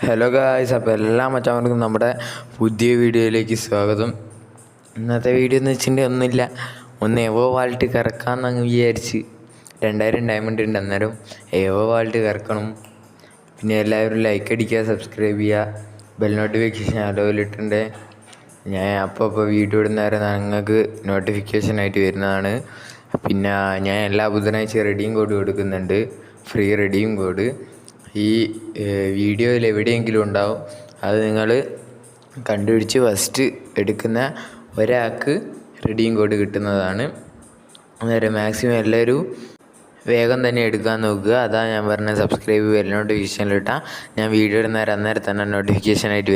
Hello guys, അപ്പോൾ എല്ലാ മച്ചാന്മാർക്കും നമ്മുടെ പുതിയ വീഡിയോയിലേക്ക് സ്വാഗതം. ഇന്നത്തെ വീഡിയോ എന്ന് വെച്ചിട്ടുണ്ടെങ്കിൽ ഒന്നുമില്ല, ഒന്ന് എവോ വാൾട്ട് കറക്കാമെന്നങ്ങ് വിചാരിച്ച്. 2000 ഡയമണ്ട് ഉണ്ട്, അന്നേരം എവോ വാൾട്ട് കറക്കണം. പിന്നെ എല്ലാവരും ലൈക്ക് അടിക്കുക, സബ്സ്ക്രൈബ് ചെയ്യുക, ബെൽ നോട്ടിഫിക്കേഷൻ അലോയിലിട്ടുണ്ട്. ഞാൻ അപ്പോൾ വീഡിയോ ഇടുന്നവരെ നിങ്ങൾക്ക് നോട്ടിഫിക്കേഷനായിട്ട് വരുന്നതാണ്. പിന്നെ ഞാൻ എല്ലാ ബുധനാഴ്ച റെഡീം കോഡ് കൊടുക്കുന്നുണ്ട്, ഫ്രീ റെഡീം കോഡ്. ഈ വീഡിയോയിൽ എവിടെയെങ്കിലും ഉണ്ടാവും, അത് നിങ്ങൾ കണ്ടുപിടിച്ച് ഫസ്റ്റ് എടുക്കുന്ന ഒരാൾക്ക് റെഡീം കോഡ് കിട്ടുന്നതാണ്. അന്നേരം മാക്സിമം എല്ലാവരും വേഗം തന്നെ എടുക്കാൻ നോക്കുക. അതാണ് ഞാൻ പറഞ്ഞത്, സബ്സ്ക്രൈബ് ബെൽ നോട്ടിഫിക്കേഷനിലിട്ടാൽ ഞാൻ വീഡിയോ ഇടുന്നേരം അന്നേരം തന്നെ നോട്ടിഫിക്കേഷനായിട്ട്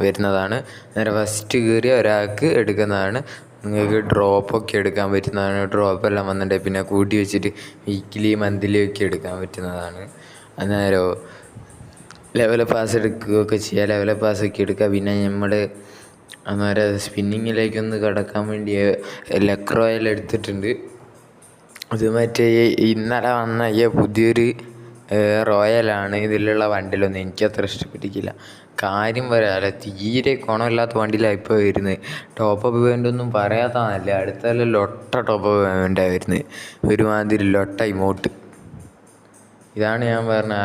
വരുന്നതാണ്. അന്നേരം ഫസ്റ്റ് കയറിയ ഒരാൾക്ക് എടുക്കുന്നതാണ്. നിങ്ങൾക്ക് ഡ്രോപ്പൊക്കെ എടുക്കാൻ പറ്റുന്നതാണ്. ഡ്രോപ്പെല്ലാം വന്നിട്ടുണ്ടെങ്കിൽ പിന്നെ കൂട്ടി വെച്ചിട്ട് വീക്കിലി മന്ത്ലി ഒക്കെ എടുക്കാൻ പറ്റുന്നതാണ്. അന്നേരം ലെവൽ പാസ് എടുക്കുകയൊക്കെ ചെയ്യുക, ലെവൽ പാസ്സൊക്കെ എടുക്കുക. പിന്നെ നമ്മൾ അന്നേരം സ്പിന്നിങ്ങിലേക്കൊന്ന് കടക്കാൻ വേണ്ടി ലക്ക് റോയൽ എടുത്തിട്ടുണ്ട്. അത് മറ്റേ ഇന്നലെ വന്ന പുതിയൊരു റോയലാണ്. ഇതിലുള്ള വണ്ടിയിലൊന്നും എനിക്കത്ര ഇഷ്ടപ്പെട്ടിട്ടില്ല. കാര്യം പറയാമല്ല, തീരെ ഗുണമില്ലാത്ത വണ്ടിയിലാണ് ഇപ്പോൾ വരുന്നത്. ടോപ്പപ്പ് വേണ്ടൊന്നും പറയാത്തതല്ല, അടുത്തല്ല ലൊട്ട ടോപ്പപ്പ് വേണ്ടാണ് വരുന്നത്, ഒരുമാതിരി ലൊട്ട ഇമോട്ട്. ഇതാണ് ഞാൻ പറഞ്ഞ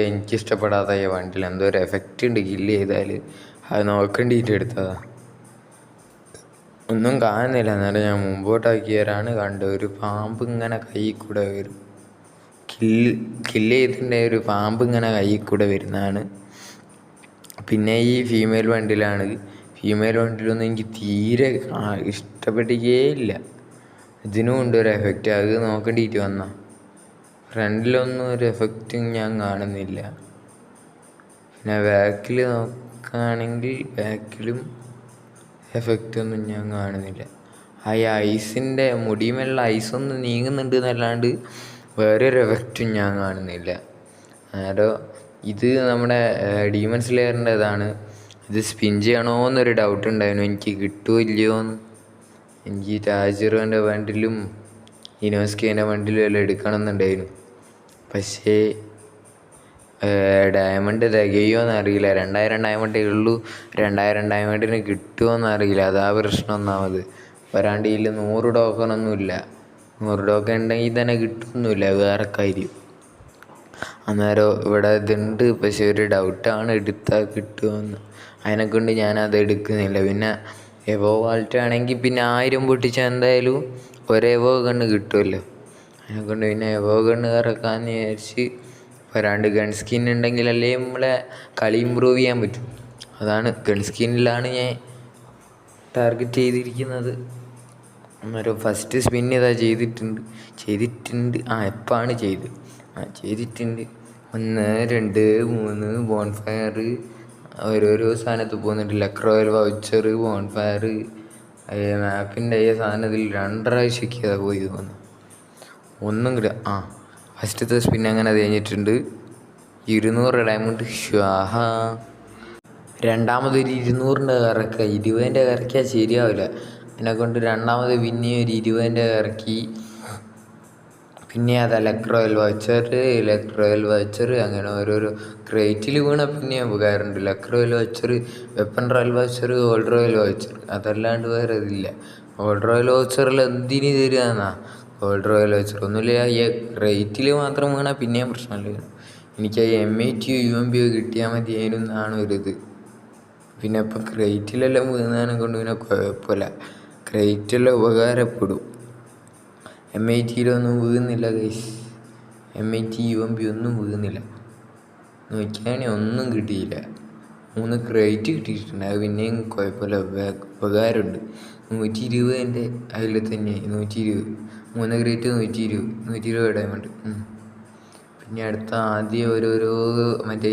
എനിക്കിഷ്ടപ്പെടാത്ത വണ്ടിയിൽ എന്തോ ഒരു എഫക്റ്റ് ഉണ്ട്, കില്ല് ചെയ്താൽ അത് നോക്കേണ്ടിയിട്ട് എടുത്തതാണ്. ഒന്നും കാണുന്നില്ല, എന്നാലും ഞാൻ മുമ്പോട്ടാക്കിയവരാണ് കണ്ടത്. ഒരു പാമ്പ് ഇങ്ങനെ കയ്യിൽ കൂടെ വരും, കില്ല് ചെയ്തിട്ടുണ്ടെങ്കിൽ ഒരു പാമ്പ് ഇങ്ങനെ കയ്യിൽ കൂടെ വരുന്നതാണ്. പിന്നെ ഈ ഫീമെയിൽ വണ്ടിയിലാണ്. ഫീമെയിൽ വണ്ടിയിലൊന്നും എനിക്ക് തീരെ ഇഷ്ടപ്പെട്ടിട്ടേയില്ല. ഇതിനും ഉണ്ട് ഒരു എഫക്റ്റ്, അത് നോക്കേണ്ടിയിട്ട് വന്നാൽ. ഫ്രണ്ടിലൊന്നും ഒരു എഫക്റ്റും ഞാൻ കാണുന്നില്ല. പിന്നെ ബാക്കിൽ നോക്കുകയാണെങ്കിൽ ബാക്കിലും എഫക്റ്റൊന്നും ഞാൻ കാണുന്നില്ല. ആ ഐസിൻ്റെ മുടിയുമുള്ള ഐസൊന്ന് നീങ്ങുന്നുണ്ട് എന്നല്ലാണ്ട് വേറൊരു എഫക്റ്റും ഞാൻ കാണുന്നില്ല. അന്നേരം ഇത് നമ്മുടെ ഡീമൺ സ്ലെയറിൻ്റെ ഇതാണ്. ഇത് സ്പിൻ ചെയ്യണോ എന്നൊരു ഡൗട്ട് ഉണ്ടായിരുന്നു, എനിക്ക് കിട്ടുമോ ഇല്ലയോ എന്ന്. എനിക്ക് ടാജറിൻ്റെ വണ്ടിലും ഇനോസ്കേൻ്റെ വണ്ടിലും എല്ലാം എടുക്കണം എന്നുണ്ടായിരുന്നു. പക്ഷേ ഡയമണ്ട് തികയുമോ എന്നറിയില്ല. 2000 ഡയമണ്ടേ ഉള്ളൂ. 2000 ഡയമണ്ടിന് കിട്ടുമോ എന്നറിയില്ല, അതാ പ്രശ്നം. ഒന്നാമത് വരാണ്ടിയിൽ 100 ടോക്കണൊന്നുമില്ല. 100 ടോക്കൺ ഉണ്ടെങ്കിൽ തന്നെ കിട്ടുമൊന്നുമില്ല, വേറെ കാര്യം. അന്നേരം ഇവിടെ ഇതുണ്ട്, പക്ഷെ ഒരു ഡൗട്ടാണ് എടുത്താൽ കിട്ടുമോയെന്ന്. അതിനെക്കൊണ്ട് ഞാനത് എടുക്കുന്നില്ല. പിന്നെ എവോ വാൾട്ട് ആണെങ്കിൽ പിന്നെ 1000 പൊട്ടിച്ചാൽ എന്തായാലും ഒരെവോ ഗണ്ണ് കിട്ടുമല്ലോ. അതിനെക്കൊണ്ട് പിന്നെ എവോ ഗണ്ണ് ഇറക്കാമെന്ന് വിചാരിച്ച്. വരാണ്ട് ഗൺ സ്കിൻ ഉണ്ടെങ്കിലല്ലേ നമ്മളെ കളി ഇമ്പ്രൂവ് ചെയ്യാൻ പറ്റും. അതാണ്, ഗൺ സ്കിന്നിലാണ് ഞാൻ ടാർഗറ്റ് ചെയ്തിരിക്കുന്നത്. അന്നേരം ഫസ്റ്റ് സ്പിൻ ഇതാ ചെയ്തിട്ടുണ്ട്. എപ്പോഴാണ് ചെയ്തിട്ടുണ്ട്. 1 2 3 ബോൺഫയർ ഓരോരോ സാധനത്ത് പോകുന്നുണ്ട്. ലക്ക് റോയൽ വൗച്ചർ, ബോൺഫയർ, മാപ്പിൻ്റെ സാധനത്തിൽ 2 പ്രാവശ്യമൊക്കെ അതാ പോയി തോന്നുന്നു. ഒന്നും കിട്ടുക. ഫസ്റ്റത്തെ സ്പിൻ അങ്ങനെ കഴിഞ്ഞിട്ടുണ്ട്. 200 ഡയമണ്ട്. ഷാഹാ, രണ്ടാമതൊരു 200ൻ്റെ കറക്കുക. 20ൻ്റെ കറക്കിയാൽ ശരിയാവില്ല. അതിനെക്കൊണ്ട് രണ്ടാമത് പിന്നെ ഒരു 20ൻ്റെ കറക്കി. പിന്നെ അതാ ലക്ക് റോയൽ വൗച്ചർ അങ്ങനെ ഓരോരോ ക്രേറ്റിൽ വീണ പിന്നെ ഉപകാരമുണ്ട്. Luck royal voucher, weapon royal voucher, gold royal voucher, അതല്ലാണ്ട് വേറെ ഇതില്ല. ഗോൾഡ് റോയൽ വൗച്ചറിൽ എന്തിന് തരികയെന്നാ? ഗോൾഡ് റോയൽ വൗച്ചർ ഒന്നുമില്ല, ഈ റേറ്റിൽ മാത്രം വീണാൽ പിന്നെയും പ്രശ്നമില്ല. എനിക്ക് M80 UMP കിട്ടിയാൽ മതിയായിരുന്നാണ് ഒരിത്. പിന്നെ ഇപ്പം ക്രേറ്റിലെല്ലാം വീണതിനെ കൊണ്ട് പിന്നെ കുഴപ്പമില്ല, ക്രേറ്റെല്ലാം ഉപകാരപ്പെടും. M80 വീഴുന്നില്ല ഗൈസ്, M80 UMP ഒന്നും വീഴുന്നില്ല. നോക്കിയാണെങ്കിൽ ഒന്നും കിട്ടിയില്ല. 3 ക്രേറ്റ് കിട്ടിയിട്ടുണ്ട്, അത് പിന്നെയും കുഴപ്പമില്ല, ഉപകാരമുണ്ട്. 120ൻ്റെ അതിൽ തന്നെ 120, 3 ക്രേറ്റ് 120 ഡയമണ്ട്. പിന്നെ അടുത്ത ആദ്യം ഓരോരോ മറ്റേ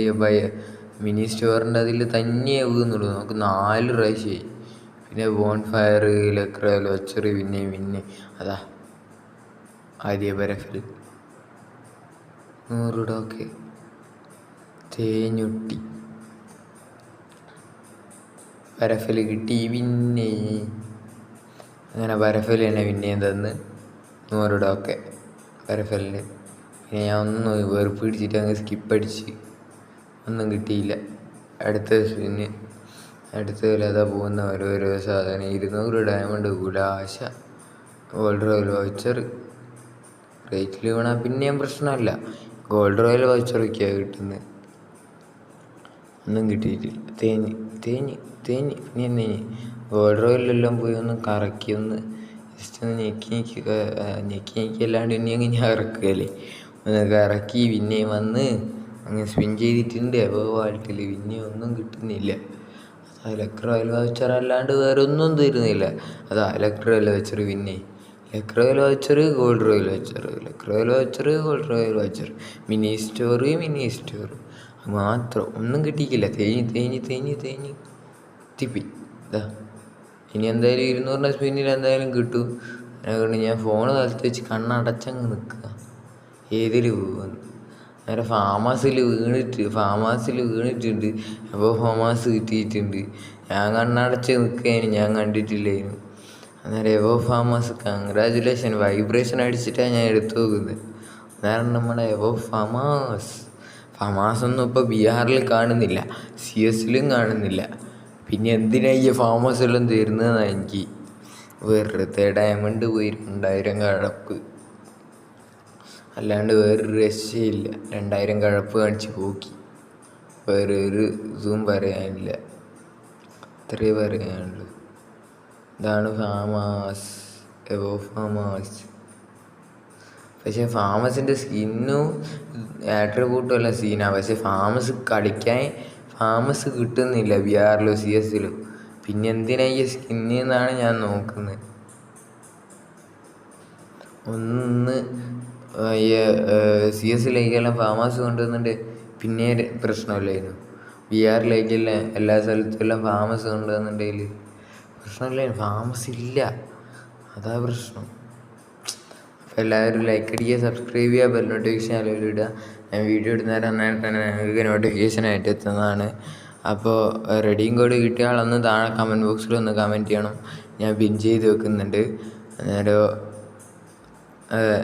മിനി സ്റ്റോറിൻ്റെ അതിൽ തന്നെ വീഴുന്നുള്ളൂ. നമുക്ക് 4 പ്രാവശ്യമായി. പിന്നെ ബോൺഫയർ, ലക്ക് റോയൽ വൗച്ചർ, പിന്നെ അതാ ആദ്യ പരഫൽ 100 ടോക്കെ തേഞ്ഞൊട്ടി. പരഫൽ കിട്ടി. പിന്നെ അങ്ങനെ പരഫൽ തന്നെ പിന്നെയും തന്ന് 100 ടോക്കെ പരഫലിൽ. പിന്നെ ഞാൻ ഒന്ന് വെറുപ്പ് പിടിച്ചിട്ട് അങ്ങ് സ്കിപ്പ് അടിച്ച്, ഒന്നും കിട്ടിയില്ല. അടുത്ത സ്പിന്ന്, അടുത്ത അതാ പോകുന്ന ഓരോരോ സാധനം. 200 ഡയമണ്ട് കുലാശ, ഗോൾഡ് റോയൽ വൗച്ചർ. റേറ്റിൽ വീണാൽ പിന്നെയും പ്രശ്നമല്ല. ഗോൾഡ് റോയൽ വൗച്ചറൊക്കെയാണ് കിട്ടുന്നത്. ഒന്നും കിട്ടിയിട്ടില്ല. തേഞ്ഞ് തേഞ്ഞ് തേഞ്ഞ് പിന്നെ തേഞ്ഞ്. ഗോൾഡ് റോയിലെല്ലാം പോയി ഒന്ന് കറക്കി, ഒന്ന് ജസ്റ്റ് ഒന്ന് ഞെക്കി അല്ലാണ്ട് ഇനി അങ്ങ് ഞാൻ ഇറക്കുകയല്ലേ. ഒന്ന് കറക്കി പിന്നെയും വന്ന് അങ്ങനെ സ്പിൻ ചെയ്തിട്ടുണ്ട്. വാൾട്ടിൽ പിന്നെ ഒന്നും കിട്ടുന്നില്ല. അതാ ലക്ക് റോയൽ വൗച്ചർ അല്ലാണ്ട് വേറെ ഒന്നും തരുന്നില്ല. അതാ ലക്ക് റോയൽ വൗച്ചർ, പിന്നെ luck royal voucher, gold royal voucher, luck royal voucher, gold royal voucher, mini store മാത്രം. ഒന്നും കിട്ടിയിട്ടില്ല. തേഞ്ഞ് തിപ്പി. ഇതാ ഇനി എന്തായാലും 200 സ്പിന്നിൽ എന്തായാലും കിട്ടും. അതുകൊണ്ട് ഞാൻ ഫോണ് നിലത്ത് വെച്ച് കണ്ണടച്ചങ്ങ് നിൽക്കുക, ഏതിൽ പോകുമെന്ന്. നേരെ ഫാമാസിൽ വീണിട്ടുണ്ട്. അപ്പോൾ ഫാമാസ് കിട്ടിയിട്ടുണ്ട്. ഞാൻ കണ്ണടച്ച് നിൽക്കുകയാണ്, ഞാൻ കണ്ടിട്ടില്ലായിരുന്നു. അന്നേരം എവോ ഫാമാസ് കൺഗ്രാജുലേഷൻ വൈബ്രേഷൻ അടിച്ചിട്ടാണ് ഞാൻ എടുത്തു നോക്കുന്നത്. അന്നേരം നമ്മുടെ എവോ ഫാമാസൊന്നും ഇപ്പോൾ ബീഹാറിൽ കാണുന്നില്ല, CS-ലും കാണുന്നില്ല. പിന്നെ എന്തിനാണ് ഈ ഫാമസ് എല്ലാം തരുന്നതെന്നാണ് എനിക്ക്. വെറുതെ ഡയമണ്ട് പോയി 2000 കഴപ്പ്, അല്ലാണ്ട് വേറൊരു രക്ഷയില്ല. 2000 കഴപ്പ് കാണിച്ച് പോക്കി. വേറെ ഒരു ഇതും പറയാനില്ല, അത്രയേ പറയാനുള്ളൂ. ഇതാണ് ഫാമാസ്, എവോ ഫാമാസ്. പക്ഷേ ഫാമസിൻ്റെ സ്കിന്നും ആട്രിബ്യൂട്ടും എല്ലാം സീനാണ്. പക്ഷേ കളിക്കാൻ ഫാമസ് കിട്ടുന്നില്ല ബീഹാറിലോ CS-ലോ. പിന്നെ എന്തിനാ ഈ സ്കിന്ന് എന്നാണ് ഞാൻ നോക്കുന്നത്. ഒന്ന് CS-ലേക്കെല്ലാം ഫാമസ് കൊണ്ടുവന്നിട്ട് പിന്നെ പ്രശ്നമില്ലായിരുന്നു. ബീഹാറിലേക്കെല്ലാം എല്ലാ സ്ഥലത്തും എല്ലാം ഫാമസ് കൊണ്ടുവന്നിട്ടുണ്ടെങ്കിൽ പ്രശ്നമില്ലായിരുന്നു. ഫാമസ് ഇല്ല, അതാ പ്രശ്നം. അപ്പോൾ എല്ലാവരും ലൈക്ക് അടിക്കുക, സബ്സ്ക്രൈബ് ചെയ്യുക, ബെൽ നോട്ടിഫിക്കേഷൻ അതിലൂടെ ഇടുക. ഞാൻ വീഡിയോ ഇടുന്നേരം അന്നേരം തന്നെ നിങ്ങൾക്ക് നോട്ടിഫിക്കേഷനായിട്ട് എത്തുന്നതാണ്. അപ്പോൾ റെഡീം കോഡ് കിട്ടിയ ആളൊന്ന് താഴെ കമൻറ്റ് ബോക്സിൽ ഒന്ന് കമൻറ്റ് ചെയ്യണം. ഞാൻ പിൻ ചെയ്ത് വെക്കുന്നുണ്ട്. അന്നേരം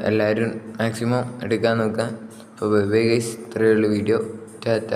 എല്ലാവരും മാക്സിമം എടുക്കാൻ നോക്കുക. അപ്പോൾ ബൈ ഗൈസ്, ഇത്രയേ ഉള്ളൂ വീഡിയോ. ടാറ്റ.